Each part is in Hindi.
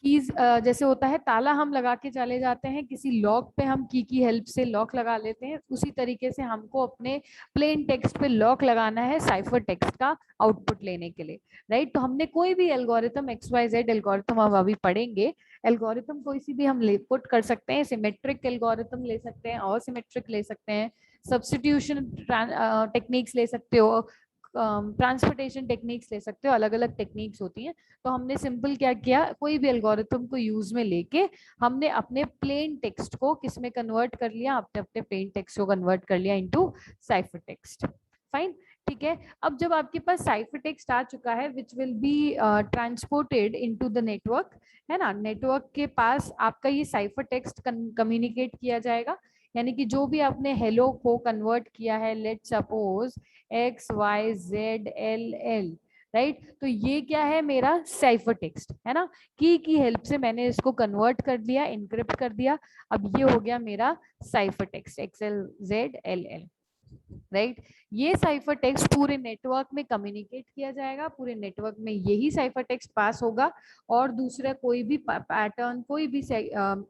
कीज जैसे होता है ताला हम लगा के चले जाते हैं, किसी लॉक पे हम की हेल्प से लॉक लगा लेते हैं, उसी तरीके से हमको अपने प्लेन टेक्स्ट पे लॉक लगाना है साइफर टेक्स्ट का आउटपुट लेने के लिए, राइट। तो हमने कोई भी एल्गोरिथम XYZ एल्गोरिथम हम अभी पढ़ेंगे, एल्गोरिथम कोई सी भी हम पुट कर सकते हैं, सिमेट्रिक एल्गोरिथम ले सकते हैं, असिमेट्रिक ले सकते हैं, सब्स्टिट्यूशन टेक्निक्स ले सकते हो, ट्रांसपोर्टेशन टेक्निक्स ले सकते हो, अलग अलग टेक्निक्स होती हैं। तो हमने सिंपल क्या किया, कोई भी एल्गोरिथम को यूज में लेके हमने अपने प्लेन टेक्स्ट को किस में कन्वर्ट कर लिया, अपने अपने प्लेन टेक्स्ट को कन्वर्ट कर लिया इनटू साइफर टेक्स्ट। फाइन, ठीक है। अब जब आपके पास साइफर टेक्स्ट आ चुका है which will be transported into the network, है ना, नेटवर्क के पास आपका ये साइफर टेक्स्ट कम्युनिकेट किया जाएगा, यानी कि जो भी आपने हेलो को कन्वर्ट किया है, लेट सपोज XYZLL, राइट, तो ये क्या है, मेरा साइफर टेक्स्ट है ना, की हेल्प से मैंने इसको कन्वर्ट कर दिया, इनक्रिप्ट कर दिया, अब ये हो गया मेरा साइफर टेक्स्ट XYZLL, राइट। ये साइफर टेक्स्ट पूरे नेटवर्क में कम्युनिकेट किया जाएगा, पूरे नेटवर्क में यही साइफर टेक्स्ट पास होगा, और दूसरा कोई भी पैटर्न, कोई भी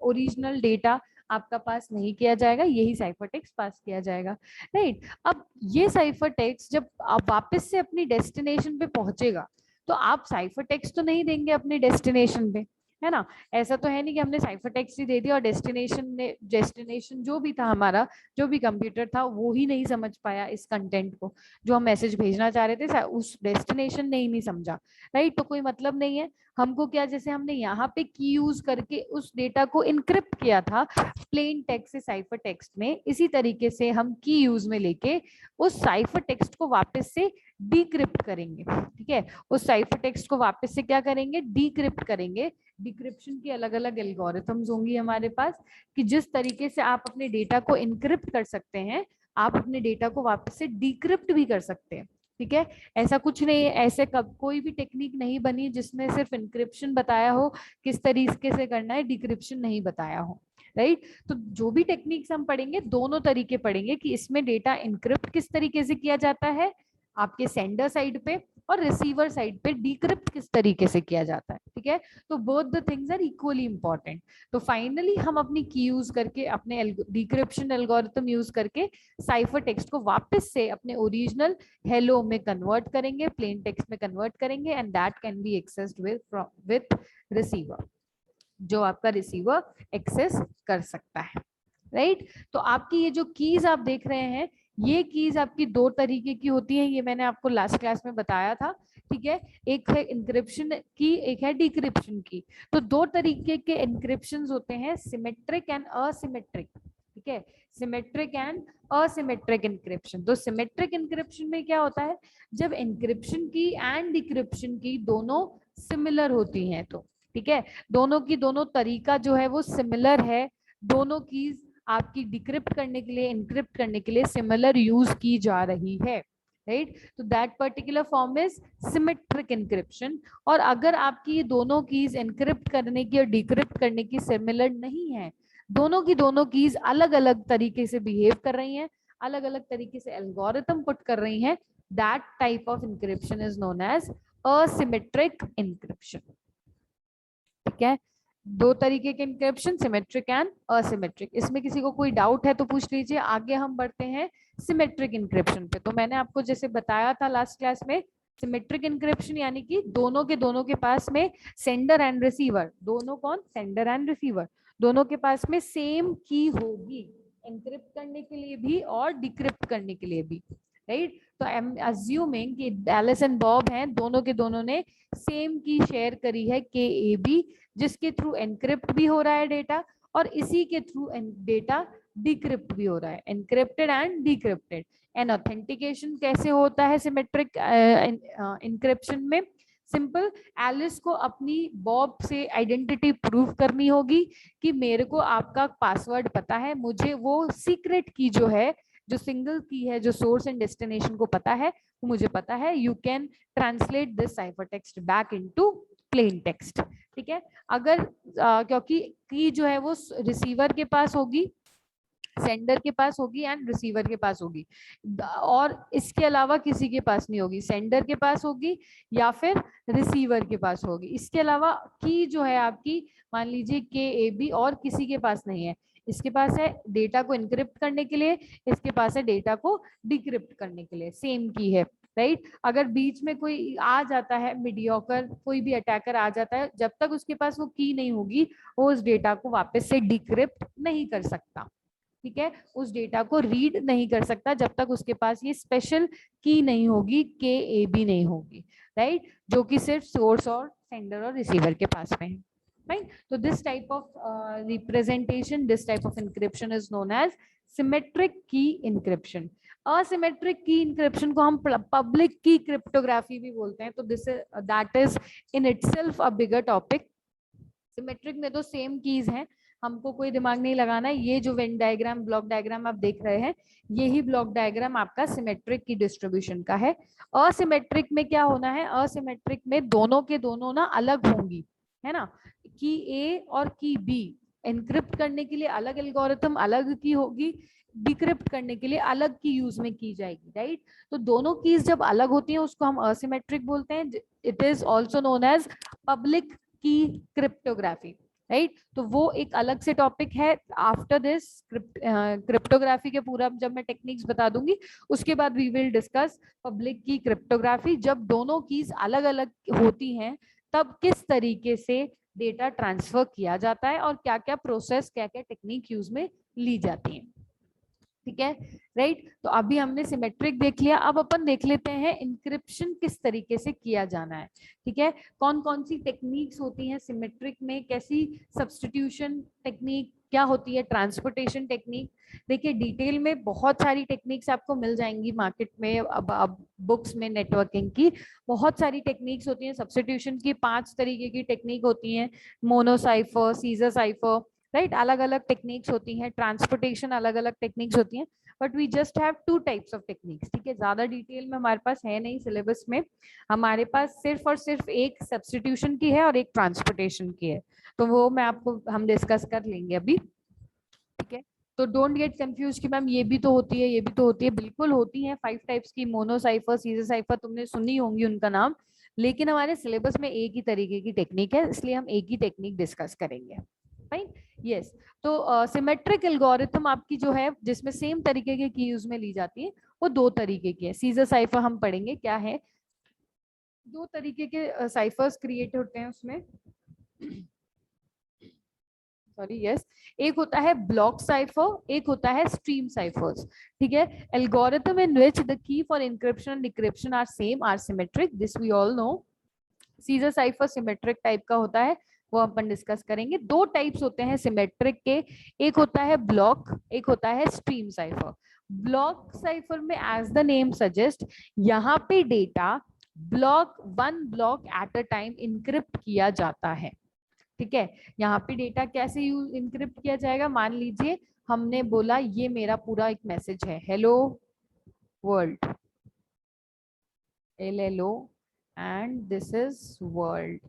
ओरिजिनल डेटा आपका पास नहीं किया जाएगा, यही साइफर टेक्स्ट पास किया जाएगा, राइट। अब ये साइफर टेक्स्ट जब आप वापस से अपनी डेस्टिनेशन पे पहुंचेगा, तो आप साइफर टेक्स्ट तो नहीं देंगे अपनी डेस्टिनेशन पे, है ना, ऐसा तो है नहीं कि हमने साइफर टेक्स्ट ही दे दिया और डेस्टिनेशन जो भी था हमारा, जो भी कंप्यूटर था वो ही नहीं समझ पाया इस कंटेंट को, जो हम मैसेज भेजना चाह रहे थे उस डेस्टिनेशन ने ही नहीं समझा, राइट। तो कोई मतलब नहीं है हमको, क्या जैसे हमने यहाँ पे की यूज करके उस डेटा को इनक्रिप्ट किया था प्लेन टेक्स्ट से साइफर टेक्स्ट में, इसी तरीके से हम की यूज में लेके उस साइफर टेक्स्ट को वापस से डिक्रिप्ट करेंगे, ठीक है, उस साइफर टेक्स्ट को वापस से क्या करेंगे, डिक्रिप्ट करेंगे। डिक्रिप्शन की अलग अलग एल्गोरिथम्स होंगी हमारे पास, कि जिस तरीके से आप अपने डेटा को इनक्रिप्ट कर सकते हैं, आप अपने डेटा को वापस से डिक्रिप्ट भी कर सकते हैं, ठीक है। ऐसा कुछ नहीं है, ऐसे कोई भी टेक्निक नहीं बनी जिसमें सिर्फ इनक्रिप्शन बताया हो, किस तरीके से करना है, डिक्रिप्शन नहीं बताया हो, राइट। तो जो भी टेक्निक्स हम पढ़ेंगे दोनों तरीके पढ़ेंगे, कि इसमें डेटा इनक्रिप्ट किस तरीके से किया जाता है आपके सेंडर साइड पे, और रिसीवर साइड पे डिक्रिप्ट किस तरीके से किया जाता है, ठीक है। तो both the things are equally important. तो फाइनली हम अपनी की यूज करके, अपने डिक्रिप्शन एल्गोरिथम यूज करके साइफर टेक्स्ट को वापस से अपने ओरिजिनल हेलो में कन्वर्ट करेंगे, प्लेन टेक्स्ट में कन्वर्ट करेंगे, and that can be accessed with receiver, जो आपका रिसीवर एक्सेस कर सकता है, राइट। तो आपकी ये जो कीज आप देख रहे हैं, ये कीज आपकी दो तरीके की होती है, ये मैंने आपको लास्ट क्लास में बताया था, ठीक है। एक है इंक्रिप्शन की, एक है डिक्रिप्शन की। तो दो तरीके के इंक्रिप्शन होते हैं, सिमेट्रिक एंड असिमेट्रिक, ठीक है, सिमेट्रिक एंड असिमेट्रिक इंक्रिप्शन। तो सिमेट्रिक इंक्रिप्शन में क्या होता है, जब इंक्रिप्शन की एंड डिक्रिप्शन की दोनों सिमिलर होती हैं, तो ठीक है, दोनों की दोनों तरीका जो है वो सिमिलर है, दोनों कीज आपकी डिक्रिप्ट करने के लिए, इनक्रिप्ट करने के लिए सिमिलर यूज की जा रही है, राइट। तो that particular form is symmetric encryption. और अगर आपकी दोनों कीज इनक्रिप्ट करने की और डिक्रिप्ट करने की सिमिलर नहीं है, दोनों की दोनों कीज अलग अलग तरीके से बिहेव कर रही हैं, अलग अलग तरीके से एल्गोरिथम पुट कर रही हैं, that type of encryption is known as asymmetric encryption, ठीक है। दो तरीके के इंक्रिप्शन, सिमेट्रिक एंड असिमेट्रिक। इसमें किसी को कोई डाउट है तो पूछ लीजिए। आगे हम बढ़ते हैं सिमेट्रिक इंक्रिप्शन पे। तो मैंने आपको जैसे बताया था लास्ट क्लास में, सिमेट्रिक इंक्रिप्शन यानी कि दोनों के पास में सेंडर एंड रिसीवर, दोनों कौन, सेंडर एंड रिसीवर, दोनों के पास में सेम की होगी, एनक्रिप्ट करने के लिए भी और डिक्रिप्ट करने के लिए भी, राइट। तो आई एम अज्यूमिंग कि एलिस एंड बॉब हैं, दोनों के दोनों ने सेम की शेयर करी है KAB, जिसके थ्रू एनक्रिप्ट भी हो रहा है डेटा, और इसी के थ्रू डेटा डिक्रिप्ट भी हो रहा है, encrypted and decrypted. And authentication कैसे होता है सिमेट्रिक इंक्रिप्शन में, सिंपल, एलिस को अपनी बॉब से आइडेंटिटी प्रूव करनी होगी कि मेरे को आपका पासवर्ड पता है, मुझे वो सीक्रेट की जो है, जो सिंगल की है, जो सोर्स एंड डेस्टिनेशन को पता है, वो मुझे पता है। You can translate this cipher text back into plain text, ठीक है। अगर क्योंकि की जो है वो रिसीवर के पास होगी, सेंडर के पास होगी एंड रिसीवर के पास होगी, और इसके अलावा किसी के पास नहीं होगी। सेंडर के पास होगी या फिर रिसीवर के पास होगी। इसके अलावा की जो है आपकी, मान लीजिए KAB, और किसी के पास नहीं है। इसके पास है डेटा को इनक्रिप्ट करने के लिए, इसके पास है डेटा को डिक्रिप्ट करने के लिए, सेम की है, राइट। अगर बीच में कोई आ जाता है मीडियोकर, कोई भी अटैकर आ जाता है, जब तक उसके पास वो की नहीं होगी वो उस डेटा को वापस से डिक्रिप्ट नहीं कर सकता, ठीक है। उस डेटा को रीड नहीं कर सकता जब तक उसके पास ये स्पेशल की नहीं होगी, KAB नहीं होगी, राइट, जो कि सिर्फ सोर्स और सेंडर और रिसीवर के पास में है, राइट। तो this type of representation, this type of encryption is known as symmetric key encryption. Asymmetric key encryption को हम पब्लिक की क्रिप्टोग्राफी भी बोलते हैं। तो this that is in itself a bigger topic. Symmetric में तो सेम कीज हैं, हमको कोई दिमाग नहीं लगाना है। ये जो वेन डायग्राम, ब्लॉक डायग्राम आप देख रहे हैं, यही ब्लॉक डायग्राम आपका सिमेट्रिक की डिस्ट्रीब्यूशन का है। असिमेट्रिक में क्या होना है, असिमेट्रिक में दोनों के दोनों ना अलग होंगी, है ना। की A और की B एनक्रिप्ट करने के लिए अलग एल्गोरिथम, अलग की होगी, डिक्रिप्ट करने के लिए अलग की यूज में की जाएगी, राइट। तो दोनों कीज जब अलग होती हैं उसको हम असिमेट्रिक बोलते हैं। It is also known as public key cryptography, right. तो वो एक अलग से टॉपिक है। आफ्टर दिस क्रिप्टोग्राफी के पूरा जब मैं टेक्निक्स बता दूंगी, उसके बाद we will discuss public key cryptography. जब दोनों कीज अलग अलग होती हैं तब किस तरीके से डेटा ट्रांसफर किया जाता है और क्या क्या प्रोसेस, क्या क्या टेक्निक यूज में ली जाती है, ठीक है, राइट। तो अभी हमने सिमेट्रिक देख लिया, अब अपन देख लेते हैं इंक्रिप्शन किस तरीके से किया जाना है, ठीक है। कौन कौन सी टेक्निक्स होती हैं सिमेट्रिक में, कैसी सब्स्टिट्यूशन टेक्निक क्या होती है, ट्रांसपोर्टेशन टेक्निक। देखिए डिटेल में बहुत सारी टेक्निक्स आपको मिल जाएंगी मार्केट में, अब बुक्स में नेटवर्किंग की बहुत सारी टेक्निक्स होती हैं। सब्स्टिट्यूशन की 5 तरीके की टेक्निक होती हैं, मोनोसाइफर, सीजर साइफर, राइट, अलग अलग टेक्निक्स होती हैं। ट्रांसपोर्टेशन अलग अलग टेक्निक्स होती हैं, but we just have 2 types of techniques, ठीक है। ज्यादा डिटेल में हमारे पास है नहीं सिलेबस में, हमारे पास सिर्फ और सिर्फ एक सब्स्टिट्यूशन की है और एक ट्रांसपोर्टेशन की है, तो वो मैं आपको हम डिस्कस कर लेंगे अभी, ठीक है। तो डोंट गेट कंफ्यूज कि मैम ये भी तो होती है, ये भी तो होती है, बिल्कुल होती है। 5 टाइप्स की, मोनोसाइफर, सीजर साइफर, तुमने सुनी होंगी उनका नाम, लेकिन हमारे सिलेबस में एक ही तरीके की टेक्निक है, इसलिए हम एक ही टेक्निक डिस्कस करेंगे, फाइन, यस। तो सिमेट्रिक एल्गोरिथम आपकी जो है, जिसमें सेम तरीके की यूज में ली जाती है, वो 2 तरीके की है। सीजर साइफर हम पढ़ेंगे क्या है, 2 तरीके के साइफर्स क्रिएट होते हैं उसमें, सॉरी, यस। एक होता है ब्लॉक साइफर, एक होता है स्ट्रीम साइफर्स, ठीक है। Algorithm in which the key for encryption and decryption are same are symmetric, this we all know. Caesar cipher symmetric type का होता है, वो अपन डिस्कस करेंगे। 2 टाइप्स होते हैं सिमेट्रिक के, एक होता है ब्लॉक, एक होता है स्ट्रीम साइफर। ब्लॉक साइफर में एज द नेम सजेस्ट, यहाँ पे data one block eight a time encrypt किया जाता है, ठीक है। यहाँ पे डेटा कैसे यूज इनक्रिप्ट किया जाएगा, मान लीजिए हमने बोला ये मेरा पूरा एक मैसेज है, hello world, LLO and this is world,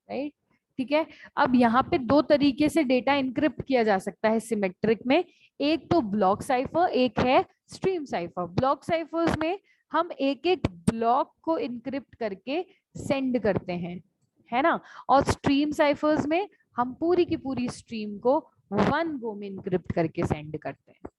right, ठीक है। अब यहाँ पे 2 तरीके से डेटा इनक्रिप्ट किया जा सकता है सिमेट्रिक में, एक तो ब्लॉक साइफर, एक है स्ट्रीम साइफर। ब्लॉक साइफर्स में हम एक एक ब्लॉक को इनक्रिप्ट करके सेंड करते हैं, है ना, और स्ट्रीम साइफर्स में हम पूरी की पूरी स्ट्रीम को वन गो में इनक्रिप्ट करके सेंड करते हैं,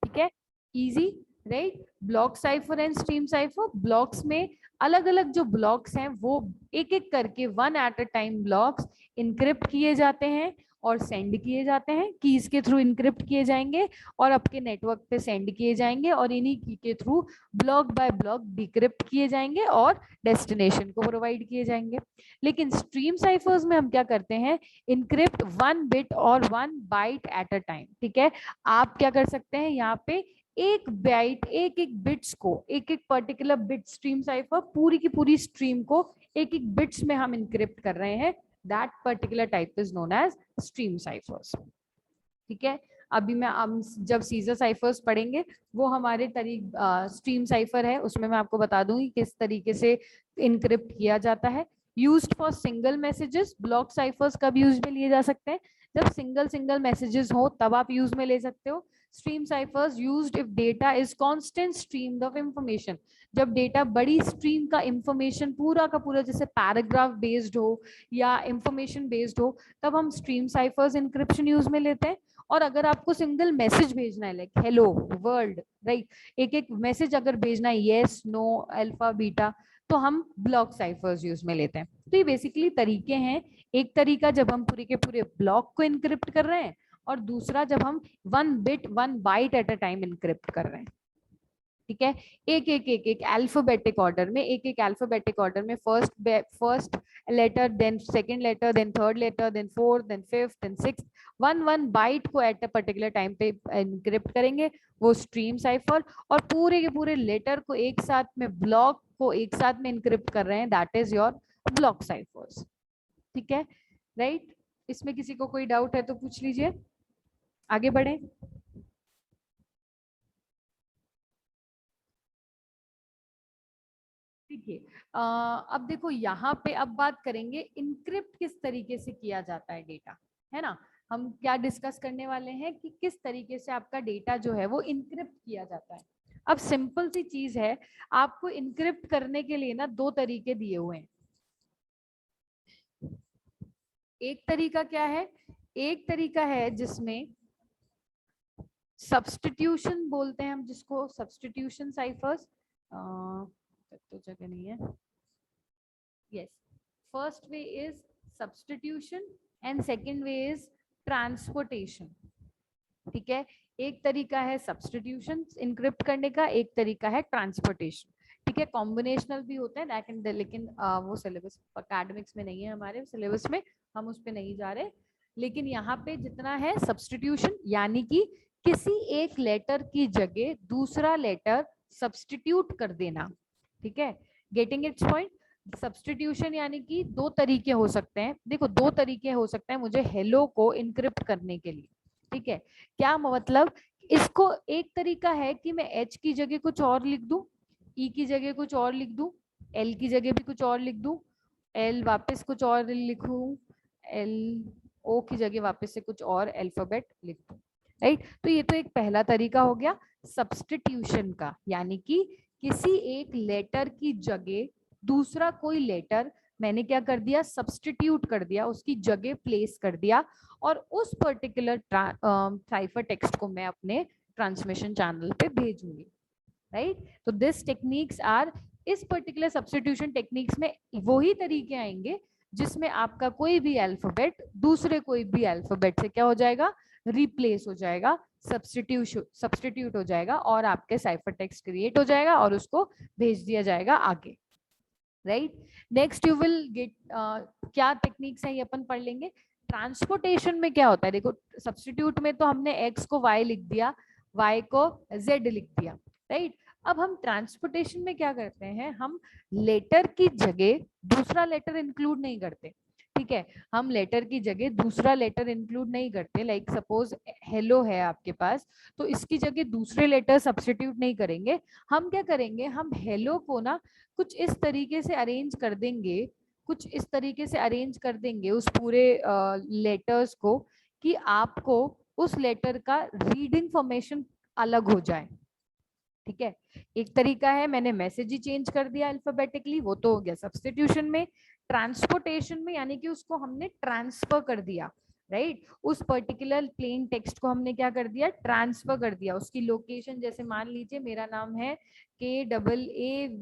ठीक है, easy, right. Block cipher and stream cipher, blocks में अलग अलग जो ब्लॉक्स हैं वो एक एक करके one eight a time blocks encrypt किए जाते हैं और सेंड किए जाते हैं, कीज के थ्रू इनक्रिप्ट किए जाएंगे और आपके नेटवर्क पे सेंड किए जाएंगे, और इन्हीं की के through block bye block decrypt किए जाएंगे और डेस्टिनेशन को प्रोवाइड किए जाएंगे। लेकिन स्ट्रीम साइफर्स में हम क्या करते हैं, इनक्रिप्ट 1 बिट और 1 बाइट एट अ टाइम, ठीक है। आप क्या कर सकते हैं, यहाँ पे एक बाइट, एक एक बिट्स को, एक एक पर्टिकुलर बिट, स्ट्रीम साइफर पूरी की पूरी स्ट्रीम को एक एक बिट्स में हम इनक्रिप्ट कर रहे हैं, that particular type is known as stream ciphers, ठीक है। अभी मैं जब सीजर साइफर्स पढ़ेंगे वो हमारे स्ट्रीम साइफर है, उसमें मैं आपको बता दूंगी किस तरीके से इनक्रिप्ट किया जाता है। Used for single messages, block cyphers कब यूज में लिए जा सकते हैं, जब सिंगल सिंगल मैसेजेस हो तब आप यूज में ले सकते हो। Stream cyphers used if data is constant stream of information, जब डेटा बड़ी स्ट्रीम का इंफॉर्मेशन पूरा का पूरा जैसे पैराग्राफ बेस्ड हो या इंफॉर्मेशन बेस्ड हो, तब हम स्ट्रीम साइफर्स इंक्रिप्शन यूज में लेते हैं। और अगर आपको सिंगल मैसेज भेजना है लाइक हेलो वर्ल्ड, राइट, एक एक मैसेज अगर भेजना है येस नो अल्फा बीटा, तो हम ब्लॉक साइफर्स यूज में लेते हैं। तो ये बेसिकली तरीके हैं, एक तरीका जब हम पूरे के पूरे ब्लॉक को इनक्रिप्ट कर रहे हैं, और दूसरा जब हम 1 bit 1 byte at a time encrypt कर रहे हैं। ठीक है, एक अल्फाबेटिक ऑर्डर में, एक अल्फाबेटिक ऑर्डर में, first letter, then second letter, then third letter, then fourth, then fifth, then sixth, 1 byte को एट अ पर्टिकुलर टाइम पे इनक्रिप्ट करेंगे, वो स्ट्रीम साइफर। और पूरे के पूरे लेटर को एक साथ में, ब्लॉक को एक साथ में इनक्रिप्ट कर रहे हैं, that is your block cyphers. ठीक है, राइट। इसमें किसी को कोई डाउट है तो पूछ लीजिए, आगे बढ़े। देखिए, अब देखो यहाँ पे अब बात करेंगे इनक्रिप्ट किस तरीके से किया जाता है डेटा, है ना। हम क्या डिस्कस करने वाले हैं कि किस तरीके से आपका डेटा जो है वो इनक्रिप्ट किया जाता है। अब सिंपल सी चीज है, आपको इनक्रिप्ट करने के लिए ना 2 तरीके दिए हुए हैं। एक तरीका क्या है, एक तरीका है जिसमें सब्स्टिट्यूशन बोलते हैं हम, जिसको सब्स्टिट्यूशन साइफर्स, तो जगह नहीं है, yes, first way is substitution and second way is transportation। ठीक है, एक तरीका है सब्स्टिट्यूशन इनक्रिप्ट करने का, एक तरीका है ट्रांसपोर्टेशन। ठीक है, कॉम्बिनेशनल भी होता है लेकिन वो सिलेबस एकेडमिक्स में नहीं है, हमारे सिलेबस में हम उस पर नहीं जा रहे। लेकिन यहाँ पे जितना है सब्स्टिट्यूशन, यानी कि किसी एक लेटर की जगह दूसरा लेटर सब्स्टिट्यूट कर देना। ठीक है, गेटिंग इट्स पॉइंट। सब्स्टिट्यूशन यानी कि 2 तरीके हो सकते हैं, देखो 2 तरीके हो सकते हैं मुझे हेलो को इनक्रिप्ट करने के लिए। ठीक है, क्या मतलब, इसको एक तरीका है कि मैं एच की जगह कुछ और लिख दूं, ई की जगह कुछ और लिख दूं, एल की जगह भी कुछ और लिख दूं, एल वापस कुछ और लिखूं, एल ओ की जगह वापस से कुछ और अल्फाबेट लिख दूं, राइट। तो ये तो एक पहला तरीका हो गया सब्स्टिट्यूशन का, यानी कि किसी एक लेटर की जगह दूसरा कोई लेटर मैंने क्या कर दिया, सब्स्टिट्यूट कर दिया, उसकी जगह प्लेस कर दिया, और उस पर्टिकुलर साइफर टेक्स्ट को मैं अपने ट्रांसमिशन चैनल पे भेजूंगी, राइट। तो दिस टेक्निक्स आर, इस पर्टिकुलर सब्स्टिट्यूशन टेक्निक्स में वही तरीके आएंगे जिसमें आपका कोई भी अल्फाबेट दूसरे कोई भी अल्फाबेट से क्या हो जाएगा, रिप्लेस हो जाएगा, सब्स्टिट्यूट हो जाएगा, और आपके साइफर टेक्स्ट क्रिएट हो जाएगा और उसको भेज दिया जाएगा आगे, right. Next you will get, क्या टेक्निक्स है ये अपन पढ़ लेंगे। ट्रांसपोर्टेशन में क्या होता है, देखो सब्स्टिट्यूट में तो हमने x को y लिख दिया, y को z लिख दिया, राइट। अब हम ट्रांसपोर्टेशन में क्या करते हैं, हम लेटर की जगह दूसरा लेटर इंक्लूड नहीं करते। ठीक है, हम लेटर की जगह दूसरा लेटर इंक्लूड नहीं करते, लाइक सपोज हेलो है आपके पास, तो इसकी जगह दूसरे लेटर सब्स्टिट्यूट नहीं करेंगे। हम क्या करेंगे, हम हेलो को ना कुछ इस तरीके से अरेंज कर देंगे, कुछ इस तरीके से अरेंज कर देंगे उस पूरे लेटर्स को, कि आपको उस लेटर का रीडिंग फॉर्मेशन अलग हो जाए। ठीक है, एक तरीका है मैंने मैसेज ही चेंज कर दिया अल्फाबेटिकली, वो तो हो गया सब्स्टिट्यूशन में। ट्रांसपोर्टेशन में यानी कि उसको हमने ट्रांसफर कर दिया, राइट, उस पर्टिकुलर प्लेन टेक्स्ट को हमने क्या कर दिया, ट्रांसफर कर दिया, उसकी लोकेशन, जैसे मान लीजिए मेरा नाम है KAAVYA,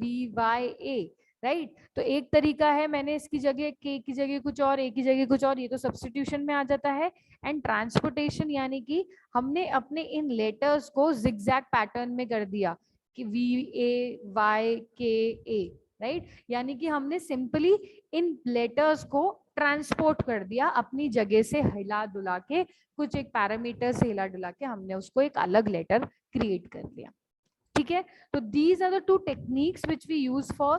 राइट। तो एक तरीका है मैंने इसकी जगह के की जगह कुछ और, ए की जगह कुछ और, ये तो सब्स्टिट्यूशन में आ जाता है। एंड ट्रांसपोर्टेशन यानी कि हमने अपने इन लेटर्स को जिगजैग पैटर्न में कर दिया कि VAYKA, राइट, यानी कि हमने सिंपली इन लेटर्स को ट्रांसपोर्ट कर दिया अपनी जगह से, हिला डुला के, कुछ एक पैरामीटर से हिला डुला के हमने उसको एक अलग लेटर क्रिएट कर लिया। ठीक है, तो these are the 2 techniques which we use for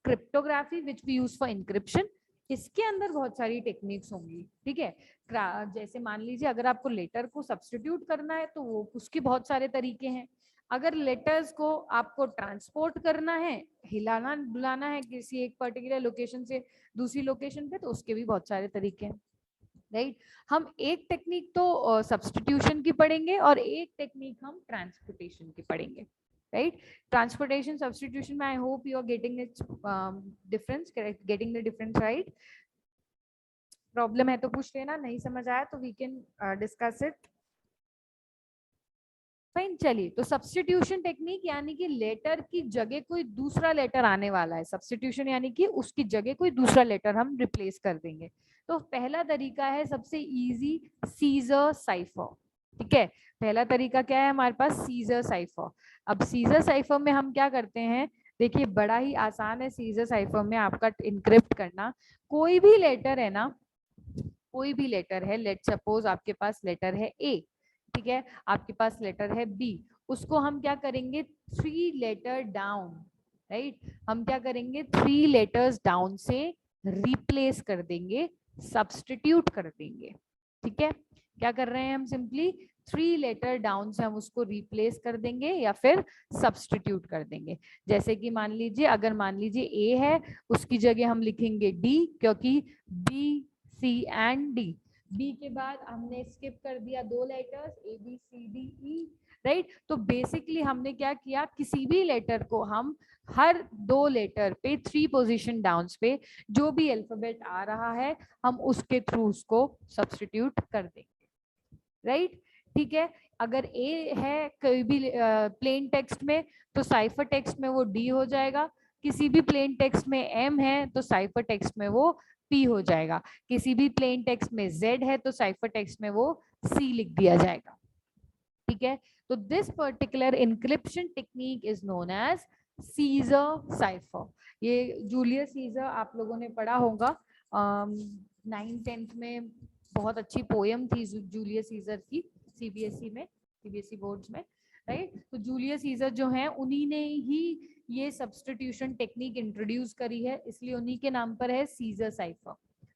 cryptography, which we use for encryption. इसके अंदर बहुत सारी टेक्निक्स होंगी। ठीक है, जैसे मान लीजिए अगर आपको लेटर को सब्स्टिट्यूट करना है तो वो उसके बहुत सारे तरीके हैं। अगर लेटर्स को आपको ट्रांसपोर्ट करना है, हिलाना बुलाना है किसी एक पर्टिकुलर लोकेशन से दूसरी लोकेशन पे, तो उसके भी बहुत सारे तरीके हैं, राइट। हम एक टेक्निक तो सब्स्टिट्यूशन की पढ़ेंगे और एक टेक्निक हम ट्रांसपोर्टेशन की पढ़ेंगे, राइट। ट्रांसपोर्टेशन सब्स्टिट्यूशन में I hope you are getting its difference, getting the difference, right. Problem है तो पूछ लेना, नहीं समझ आया तो we can discuss it, fine. चलिए, तो सब्स्टिट्यूशन टेक्निक यानी कि लेटर की जगह कोई दूसरा लेटर आने वाला है, सब्स्टिट्यूशन यानी कि उसकी जगह कोई दूसरा लेटर हम रिप्लेस कर देंगे। तो पहला तरीका है सबसे इजी, सीजर साइफर, ठीक है। पहला तरीका क्या है हमारे पास, सीजर साइफर। अब सीजर साइफर में हम क्या करते हैं, देखिए बड़ा ही आसान है सीजर साइफर में आपका इनक्रिप्ट करना। कोई भी लेटर है ना, कोई भी लेटर है, लेट सपोज आपके पास लेटर है ए, ठीक है, आपके पास लेटर है बी, उसको हम क्या करेंगे, 3 लेटर डाउन, राइट, हम क्या करेंगे 3 लेटर्स डाउन से रिप्लेस कर देंगे, सब्स्टिट्यूट कर देंगे, ठीक है। क्या कर रहे हैं हम, सिंपली 3 लेटर डाउन से हम उसको रिप्लेस कर देंगे या फिर सब्स्टिट्यूट कर देंगे। जैसे कि मान लीजिए, अगर मान लीजिए ए है, उसकी जगह हम लिखेंगे डी, क्योंकि B C and D, B के बाद हमने स्किप कर दिया 2 letters A B C D E, right. तो बेसिकली हमने क्या किया, किसी भी लेटर को हम हर 2 लेटर पे 3 पोजीशन डाउन्स पे जो भी अल्फाबेट आ रहा है हम उसके थ्रू उसको सब्स्टिट्यूट कर देंगे, राइट, ठीक है। अगर ए है कोई भी प्लेन टेक्स्ट में, तो साइफर टेक्स्ट में वो डी हो जाएगा, किसी भी प्लेन टेक्स्ट में एम है तो साइफर टेक्स्ट में वो पी हो जाएगा, किसी भी प्लेन टेक्स्ट में जेड है तो साइफर टेक्स्ट में वो सी लिख दिया जाएगा, ठीक है। तो this particular encryption technique is known as Caesar cipher. ये जूलियस सीजर आप लोगों ने पढ़ा होगा 9th 10th में, बहुत अच्छी पोयम थी जूलियस सीजर की, सीबीएसई में, सीबीएसई बोर्ड्स में, राइट। तो जूलियस सीजर जो है उन्हीं ने ही ये सब्स्टिट्यूशन टेक्निक इंट्रोड्यूस करी है, इसलिए उन्हीं के नाम पर है सीजर साइफर,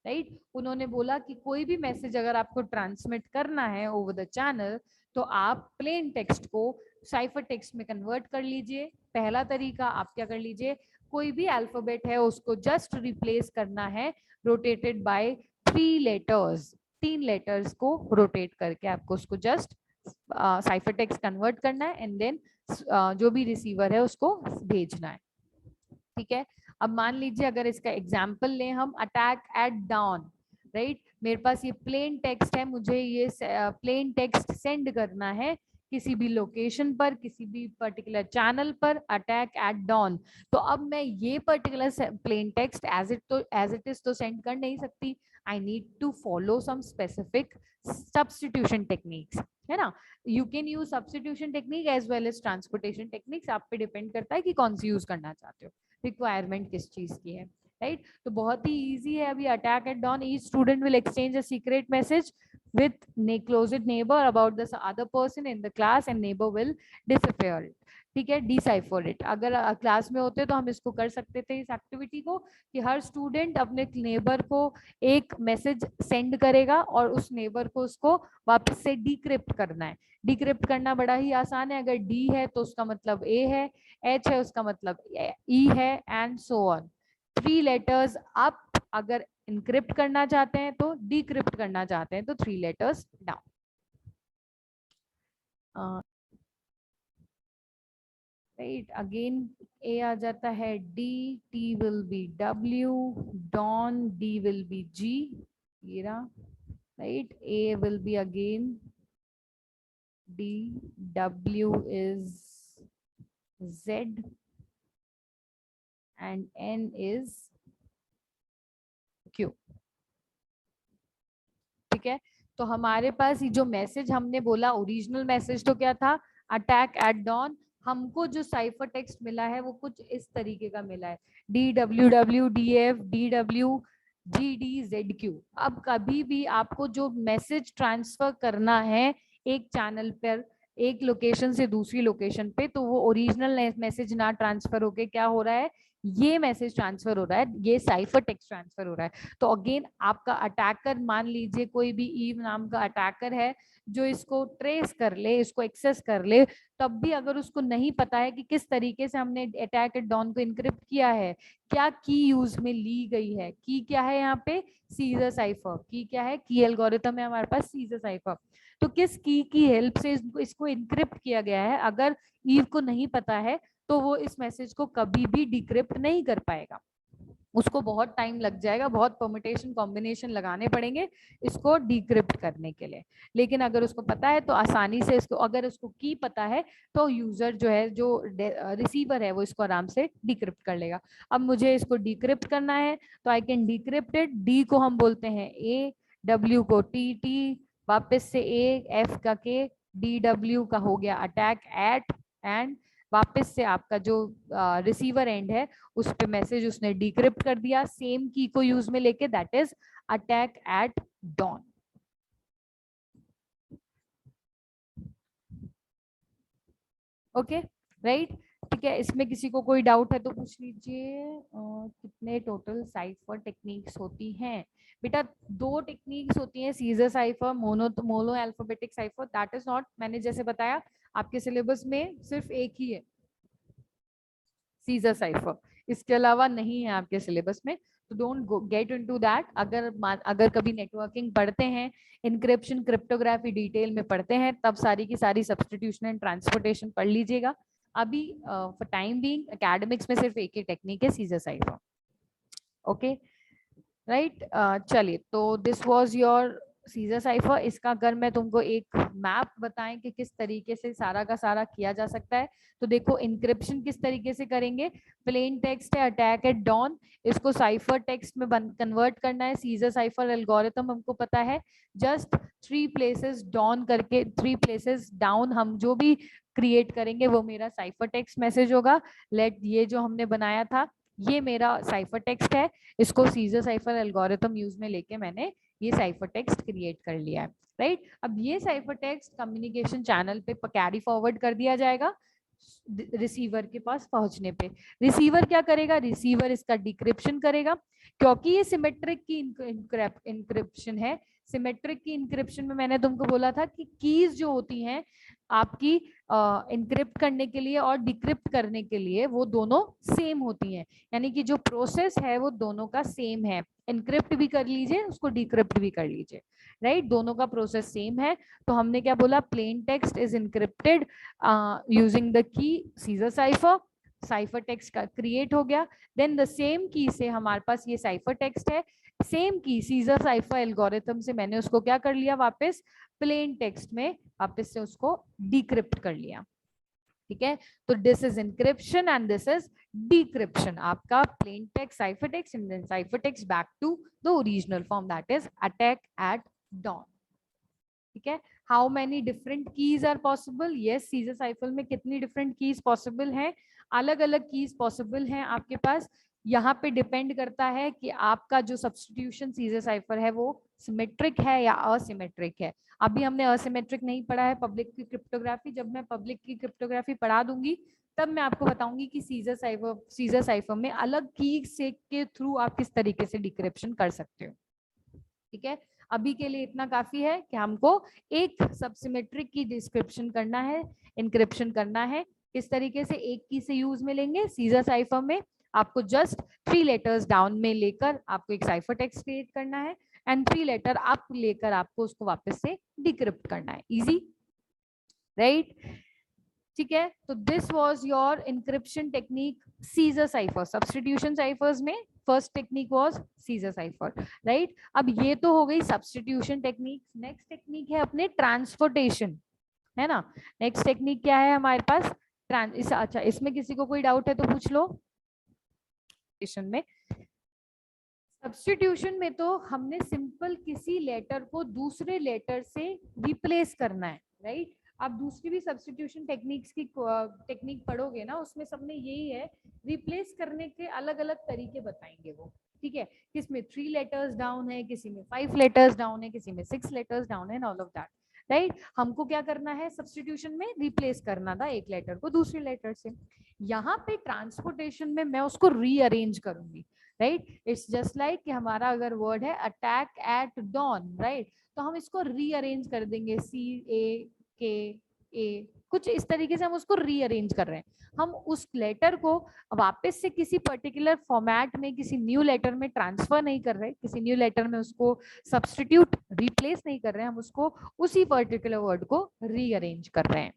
राइट। उन्होंने बोला कि कोई भी मैसेज अगर आपको ट्रांसमिट करना है ओवर द चैनल, तो आप प्लेन टेक्स्ट को साइफर टेक्स्ट में कन्वर्ट कर लीजिए। पहला तरीका आप क्या कर लीजिए, कोई भी अल्फाबेट है उसको जस्ट रिप्लेस करना है रोटेटेड बाय 3 लेटर्स, 3 लेटर्स को रोटेट करके आपको उसको जस्ट साइफर टेक्स्ट कन्वर्ट करना है एंड देन जो भी रिसीवर है उसको भेजना है, ठीक है। अब मान लीजिए अगर इसका एग्जाम्पल लें हम, अटैक एट डाउन, राइट, मेरे पास ये प्लेन टेक्स्ट है, मुझे ये प्लेन टेक्स्ट सेंड करना है किसी भी लोकेशन पर, किसी भी पर्टिकुलर चैनल पर, अटैक एट डॉन। तो अब मैं ये particular plain text as it is तो सेंड कर नहीं सकती, I need to follow some specific substitution techniques, है ना। You can use substitution technique as well as transportation techniques, आप पे डिपेंड करता है कि कौन सी यूज करना चाहते हो, रिक्वायरमेंट किस चीज की है, राइट। तो बहुत ही इजी है। अभी attack at dawn, each student will exchange a secret message with closed neighbor about the other person in the class and neighbor will decipher it, ठीक है, decipher it। अगर क्लास में होते तो हम इसको कर सकते थे इस एक्टिविटी को कि हर स्टूडेंट अपने नेबर को एक मैसेज सेंड करेगा और उस नेबर को उसको वापस से डिक्रिप्ट करना है। डिक्रिप्ट करना बड़ा ही आसान है, अगर डी है तो उसका मतलब ए है, एच है उसका मतलब ई है and so on. 3 letters up अगर इनक्रिप्ट करना चाहते हैं तो, डिक्रिप्ट करना चाहते हैं तो 3 letters down. Right, again A आ जाता है D, T will be W, dawn D will be G, ये रहा, right. A will be again D, W is Z and N is Q, ठीक है। तो हमारे पास ये जो मैसेज हमने बोला, ओरिजिनल मैसेज तो क्या था, अटैक एट डॉन। हमको जो साइफर टेक्स्ट मिला है वो कुछ इस तरीके का मिला है, D W W D F D W G D Z Q. अब कभी भी आपको जो मैसेज ट्रांसफर करना है एक चैनल पर, एक लोकेशन से दूसरी लोकेशन पे, तो वो ओरिजिनल मैसेज ना ट्रांसफर होके क्या हो रहा है, ये मैसेज ट्रांसफर हो रहा है, ये साइफर टेक्स्ट ट्रांसफर हो रहा है। तो अगेन आपका अटैकर, मान लीजिए कोई भी ईव नाम का अटैकर है जो इसको ट्रेस कर ले, इसको एक्सेस कर ले, तब भी अगर उसको नहीं पता है कि किस तरीके से हमने अटैक एट डॉन को इनक्रिप्ट किया है, क्या की यूज में ली गई है, की क्या है यहाँ पे सीजर साइफर, की क्या है, की एल्गोरिथम है हमारे पास सीजर साइफर। तो किस की हेल्प से इसको इनक्रिप्ट किया गया है, अगर ईव को नहीं पता है तो वो इस मैसेज को कभी भी डिक्रिप्ट नहीं कर पाएगा, उसको बहुत टाइम लग जाएगा, बहुत परम्यूटेशन कॉम्बिनेशन लगाने पड़ेंगे इसको डिक्रिप्ट करने के लिए। लेकिन अगर उसको पता है तो आसानी से इसको, अगर उसको की पता है तो यूजर जो है, जो रिसीवर है, वो इसको आराम से डिक्रिप्ट कर लेगा। अब मुझे इसको डिक्रिप्ट करना है तो I can decrypt it, D को हम बोलते हैं ए, डब्ल्यू को टी, टी वापस से ए, एफ का के, डी डब्ल्यू का हो गया अटैक एट, एंड वापस से आपका जो रिसीवर एंड है उस पे मैसेज उसने डिक्रिप्ट कर दिया सेम की को यूज में लेके, that is attack at dawn. Okay right, ठीक है। इसमें किसी को कोई डाउट है तो पूछ लीजिए। कितने टोटल साइफर टेक्निक्स होती हैं बेटा? 2 टेक्निक्स होती हैं, scissor cipher, mono alphabetic cipher, that is not, मैंने जैसे बताया आपके सिलेबस में सिर्फ एक ही है सीजर साइफर, इसके अलावा नहीं है आपके सिलेबस में, तो डोंट गेट इनटू दैट। अगर कभी नेटवर्किंग पढ़ते हैं, इनक्रिप्शन क्रिप्टोग्राफी डिटेल में पढ़ते हैं, तब सारी की सारी सब्स्टिट्यूशन एंड ट्रांसपोर्टेशन पढ़ लीजिएगा। अभी फॉर टाइम बीइंग एकेडमिक्स में सिर्फ एक ही टेक्निक है, सीजर साइफर। ओके राइट, चलिए, तो this was your scissor cipher. इसका अगर मैं तुमको एक मैप बताएं कि किस तरीके से सारा का सारा किया जा सकता है, तो देखो इंक्रिप्शन किस तरीके से करेंगे। प्लेन टेक्स्ट है अटैक एट डॉन, इसको साइफर टेक्स्ट में कन्वर्ट करना है। सीजर साइफर एल्गोरिथम हमको पता है, जस्ट 3 प्लेसेस डाउन करके, 3 प्लेसेस डाउन हम जो भी क्रिएट करेंगे वो मेरा साइफर टेक्स्ट मैसेज होगा। लेट, ये जो हमने बनाया था ये मेरा साइफर टेक्स्ट है, इसको सीजर साइफर एल्गोरिथम यूज में लेके मैंने ये साइफर टेक्स्ट क्रिएट कर लिया है, राइट। अब ये साइफर टेक्स्ट कम्युनिकेशन चैनल पे कैरी फॉरवर्ड कर दिया जाएगा रिसीवर के पास पहुंचने पे। रिसीवर क्या करेगा, रिसीवर इसका डिक्रिप्शन करेगा, क्योंकि ये सिमेट्रिक की इंक्रिप्शन है। सिमेट्रिक की इंक्रिप्शन में मैंने तुमको बोला था कि कीज जो होती हैं आपकी इनक्रिप्ट करने के लिए और डिक्रिप्ट करने के लिए, वो दोनों सेम होती हैं, यानी कि जो प्रोसेस है वो दोनों का सेम है। इनक्रिप्ट भी कर लीजिए, उसको डिक्रिप्ट भी कर लीजिए, राइट, दोनों का प्रोसेस सेम है। तो हमने क्या बोला, plain text is encrypted using the key scissor cipher, cipher text का क्रिएट हो गया। देन द सेम की से हमारे पास ये साइफर टेक्स्ट है, सेम की सीजर साइफर एल्गोरिथम से मैंने उसको क्या कर लिया, वापस प्लेन टेक्स्ट में वापस से उसको डिक्रिप्ट कर लिया, ठीक है। तो this is encryption and this is decryption, आपका plain text cipher text and then cipher text back to the original form, that is attack at dawn, ठीक है। How many different keys are possible? Yes, Caesar cipher में कितनी डिफरेंट कीज पॉसिबल हैं? अलग अलग कीज पॉसिबल हैं आपके पास। यहाँ पे डिपेंड करता है कि आपका जो सब्स्टिट्यूशन सीजर साइफर है वो सिमेट्रिक है या असिमेट्रिक है। अभी हमने असिमेट्रिक नहीं पढ़ा है पब्लिक की क्रिप्टोग्राफी, जब मैं पब्लिक की क्रिप्टोग्राफी पढ़ा दूंगी तब मैं आपको बताऊंगी कि सीजर साइफर में अलग की से के थ्रू आप किस तरीके से डिक्रिप्शन कर सकते हो, ठीक है। अभी के लिए इतना काफी है कि हमको एक सबसिमेट्रिक की डिस्क्रिप्शन करना है, इनक्रिप्शन करना है। किस तरीके से, एक की से यूज में लेंगे सीजर साइफर में, आपको जस्ट 3 लेटर्स डाउन में लेकर आपको एक साइफर टेक्स्ट क्रिएट करना है एंड 3 लेटर अप लेकर आपको उसको वापस से डिक्रिप्ट करना है, इजी, राइट, ठीक है। तो this was your encryption technique Caesar cipher. Substitution ciphers में first technique was Caesar cipher, right. अब ये तो हो गई सब्स्टिट्यूशन टेक्निक। नेक्स्ट टेक्निक है अपने ट्रांसपोर्टेशन, है ना। नेक्स्ट टेक्निक क्या है हमारे पास, अच्छा, इसमें किसी को कोई डाउट है तो पूछ लो। में सब्स्टिट्यूशन में तो हमने सिंपल किसी लेटर को दूसरे लेटर से रिप्लेस करना है, राइट। आप दूसरी भी सब्स्टिट्यूशन टेक्निक्स की टेक्निक पढ़ोगे ना, उसमें सब में यही है, रिप्लेस करने के अलग अलग तरीके बताएंगे वो, ठीक है। किसमें 3 लेटर्स डाउन है, किसी में 5 लेटर्स डाउन है, किसी में 6 लेटर्स डाउन है, ऑल ऑफ दैट, राइट। हमको क्या करना है, सब्स्टिट्यूशन में रिप्लेस करना था एक लेटर को दूसरी लेटर से। यहाँ पे ट्रांसपोर्टेशन में मैं उसको रीअरेंज करूंगी, राइट। इट्स जस्ट लाइक कि हमारा अगर वर्ड है अटैक एट डॉन, राइट, तो हम इसको रीअरेंज कर देंगे, CAKA, कुछ इस तरीके से हम उसको रीअरेंज कर रहे हैं। हम उस लेटर को वापस से किसी पर्टिकुलर फॉर्मेट में किसी न्यू लेटर में ट्रांसफर नहीं कर रहे, किसी न्यू लेटर में उसको सब्स्टिट्यूट रिप्लेस नहीं कर रहे हैं, हम उसको उसी पर्टिकुलर वर्ड को रीअरेंज कर रहे हैं,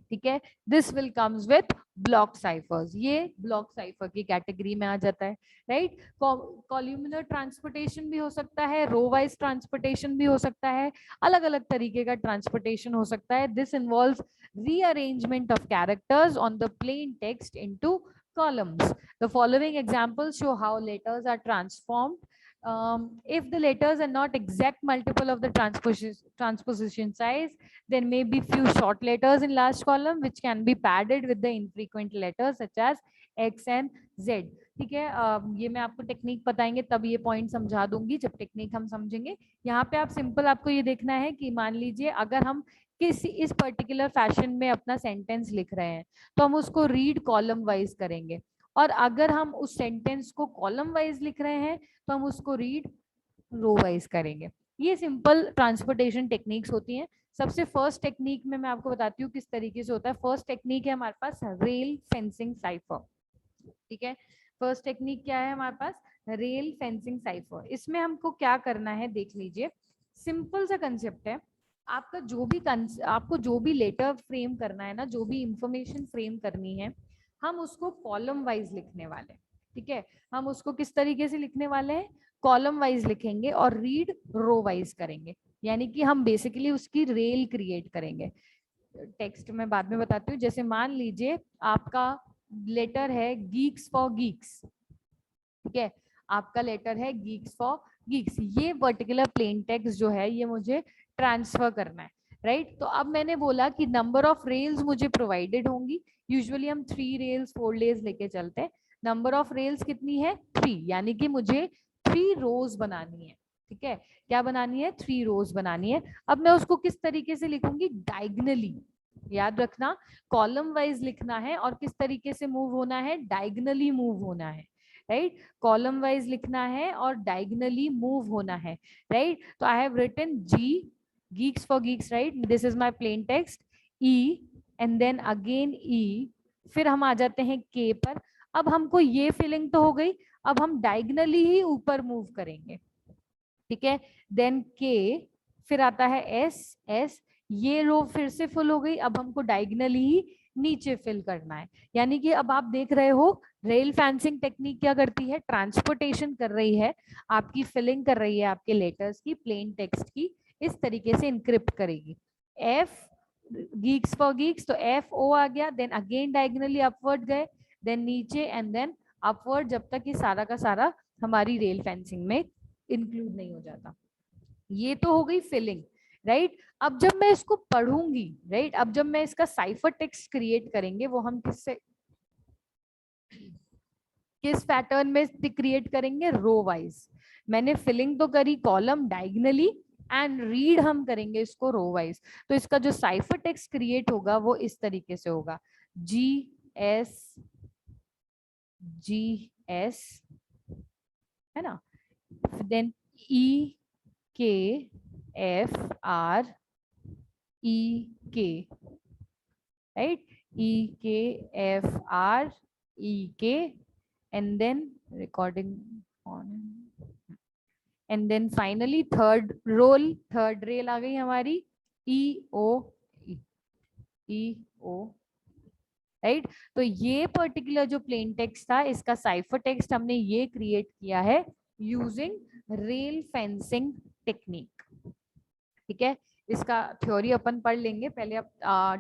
ठीक है। This will comes with block cyphers, ये ब्लॉक साइफर की कैटेगरी में आ जाता है, राइट। कॉल्यूमिनर ट्रांसपोर्टेशन भी हो सकता है, रो वाइज ट्रांसपोर्टेशन भी हो सकता है, अलग अलग तरीके का ट्रांसपोर्टेशन हो सकता है। This involves rearrangement of characters on the plain text into columns. The following examples show how letters are transformed. If the letters are not exact multiple of the transposition size, there may be few short letters in last column which can be padded with the infrequent letters such as X and Z. ठीक है, ये मैं आपको टेक्निक बताएंगे तब ये पॉइंट समझा दूंगी जब टेक्निक हम समझेंगे। यहाँ पे आप सिंपल आपको ये देखना है कि मान लीजिए अगर हम किसी इस पर्टिकुलर फैशन में अपना सेंटेंस लिख रहे हैं तो हम उसको रीड कॉलम वाइज करेंगे, और अगर हम उस सेंटेंस को कॉलम वाइज लिख रहे हैं तो हम उसको रीड रो वाइज करेंगे। ये सिंपल ट्रांसपोर्टेशन टेक्निक्स होती हैं। सबसे फर्स्ट टेक्निक में मैं आपको बताती हूँ किस तरीके से होता है। फर्स्ट टेक्निक है हमारे पास रेल फेंसिंग साइफर, ठीक है। फर्स्ट टेक्निक क्या है हमारे पास, रेल फेंसिंग साइफर। इसमें हमको क्या करना है देख लीजिए, सिंपल सा कंसेप्ट है। आपका आपको जो भी लेटर फ्रेम करना है ना, जो भी इंफॉर्मेशन फ्रेम करनी है, हम उसको कॉलम वाइज लिखने वाले हैं, ठीक है। हम उसको किस तरीके से लिखने वाले हैं, कॉलम वाइज लिखेंगे और रीड रो वाइज करेंगे, यानी कि हम बेसिकली उसकी रेल क्रिएट करेंगे। टेक्स्ट में बाद में बताती हूँ। जैसे मान लीजिए आपका लेटर है गीक्स फॉर गीक्स, ठीक है, आपका लेटर है गीक्स फॉर गीक्स। ये पर्टिकुलर प्लेन टेक्स्ट जो है ये मुझे ट्रांसफर करना है, राइट। तो अब मैंने बोला कि नंबर ऑफ रेल्स मुझे प्रोवाइडेड होंगी। यूजुअली हम 3 रेल्स 4 रेल्स लेके चलते हैं। नंबर ऑफ रेल्स कितनी है, 3, यानी कि मुझे 3 रोज बनानी है, ठीक है। क्या बनानी है, 3 रोज बनानी है। अब मैं उसको किस तरीके से लिखूंगी, डायगनली। याद रखना, कॉलम वाइज लिखना है और किस तरीके से मूव होना है, डायगनली मूव होना है, राइट। कॉलम वाइज लिखना है और डायगनली मूव होना है, राइट। तो I have written G geeks for geeks, right, this is my plain text, E and then again E, फिर हम आ जाते हैं K पर। अब हमको ये फीलिंग तो हो गई, अब हम डायगनली ही ऊपर मूव करेंगे, ठीक है। देन K, फिर आता है S, ये रो फिर से फुल हो गई, अब हमको डायगनली ही नीचे फिल करना है। यानी कि अब आप देख रहे हो रेल फेंसिंग टेक्निक क्या करती है, ट्रांसपोर्टेशन कर रही है, आपकी फिलिंग कर रही है आपके लेटर्स की, प्लेन टेक्स्ट की, इस तरीके से इनक्रिप्ट करेगी। F geeks for geeks, तो FO आ गया, देन अगेन डायगनली अपवर्ड गए, देन नीचे एंड देन अपवर्ड, जब तक कि सारा का सारा हमारी रेल फेंसिंग में इंक्लूड नहीं हो जाता। ये तो हो गई फिलिंग, राइट। अब जब मैं इसको पढ़ूंगी, राइट, अब जब मैं इसका साइफर टेक्स्ट क्रिएट करेंगे, वो हम किस पैटर्न में क्रिएट करेंगे, रो वाइज। मैंने फिलिंग तो करी कॉलम डायगनली एंड रीड हम करेंगे इसको रो वाइज। तो इसका जो साइफर टेक्स्ट क्रिएट होगा वो इस तरीके से होगा, GS है ना, then EKFREK, right, EKFREK, and then recording on, and then finally third rail आ गई हमारी, EO, राइट। तो ये पर्टिकुलर जो प्लेन टेक्स्ट था, इसका साइफर टेक्स्ट हमने ये क्रिएट किया है यूजिंग रेल फेंसिंग टेक्निक, ठीक है। इसका थ्योरी अपन पढ़ लेंगे, पहले आप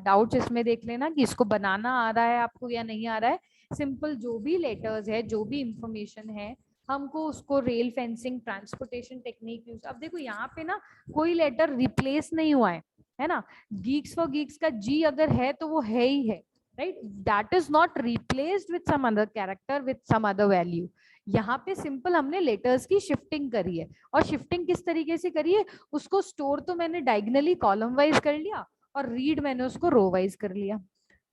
डाउट्स इसमें देख लेना कि इसको बनाना आ रहा है आपको या नहीं आ रहा है। सिंपल जो भी लेटर्स है, जो भी इंफॉर्मेशन है, हमको उसको rail fencing transportation technique use. अब देखो यहाँ पे ना कोई लेटर रिप्लेस नहीं हुआ है ना, गीक्स फॉर गीक्स का जी अगर है तो वो है ही है, right, that is not replaced with some other character with some other value. यहाँ पे सिंपल हमने लेटर्स की शिफ्टिंग करी है, और शिफ्टिंग किस तरीके से करी है, उसको स्टोर तो मैंने डायगनली कॉलम वाइज कर लिया और रीड मैंने उसको रो वाइज कर लिया,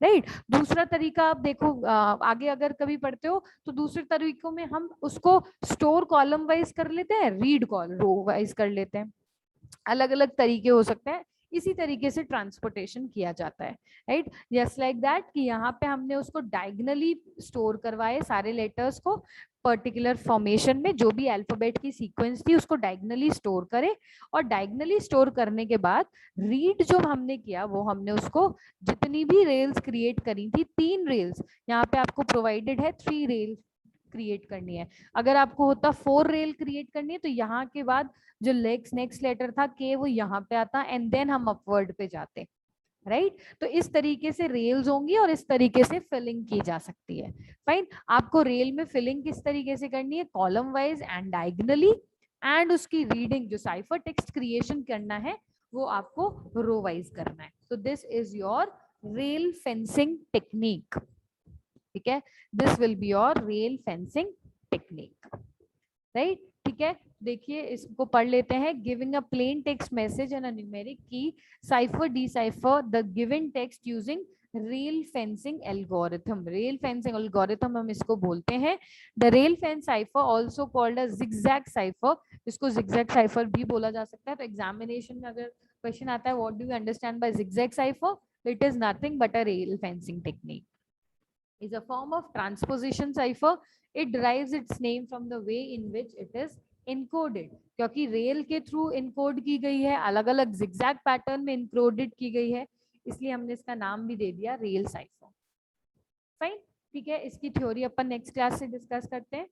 राइट। दूसरा तरीका आप देखो, आगे अगर कभी पढ़ते हो तो दूसरे तरीकों में हम उसको स्टोर कॉलम वाइज कर लेते हैं, रीड कॉल रो वाइज कर लेते हैं, अलग अलग तरीके हो सकते हैं। इसी तरीके से ट्रांसपोर्टेशन किया जाता है, राइट। जस्ट लाइक दैट कि यहाँ पे हमने उसको डायगनली स्टोर करवाए सारे लेटर्स को पर्टिकुलर फॉर्मेशन में, जो भी अल्फाबेट की सीक्वेंस थी उसको डायगनली स्टोर करे, और डायगनली स्टोर करने के बाद रीड जो हमने किया वो हमने उसको जितनी भी रेल्स क्रिएट करी थी, 3 रेल्स यहाँ पे आपको प्रोवाइडेड है, 3 रेल क्रिएट करनी है। अगर आपको होता 4 रेल क्रिएट करनी है तो यहाँ के बाद जो नेक्स्ट लेटर था के वो यहाँ पे आता एंड देन हम अपवर्ड पे जाते, राइट। तो इस तरीके से रेल्स होंगी और इस तरीके से फिलिंग की जा सकती है। फाइन, आपको रेल में फिलिंग किस तरीके से करनी है, column wise and diagonally, and उसकी रीडिंग जो साइफर टेक्स्ट क्रिएशन करना है वो आपको रो वाइज करना है। तो this is your rail fencing technique, ठीक है। This will be your rail fencing technique, right. ठीक है, देखिए इसको पढ़ लेते हैं। Giving a plain text message and a numeric key, cipher decipher the given text using rail fencing algorithm. Rail fencing algorithm हम इसको बोलते हैं। The rail fence cipher also called a zigzag cipher, इसको जिगजैग साइफर भी बोला जा सकता है। तो एग्जामिनेशन में अगर क्वेश्चन आता है what do you understand by zigzag cipher, it is nothing but a rail fencing technique, is a form of transposition cipher. It derives its name from the way in which it is encoded, क्योंकि रेल के थ्रू इनकोड की गई है, अलग अलग जिगजैग पैटर्न में इनकोडेड की गई है, इसलिए हमने इसका नाम भी दे दिया रेल साइफर। फाइन, ठीक है, इसकी थ्योरी अपन नेक्स्ट क्लास से डिस्कस करते हैं।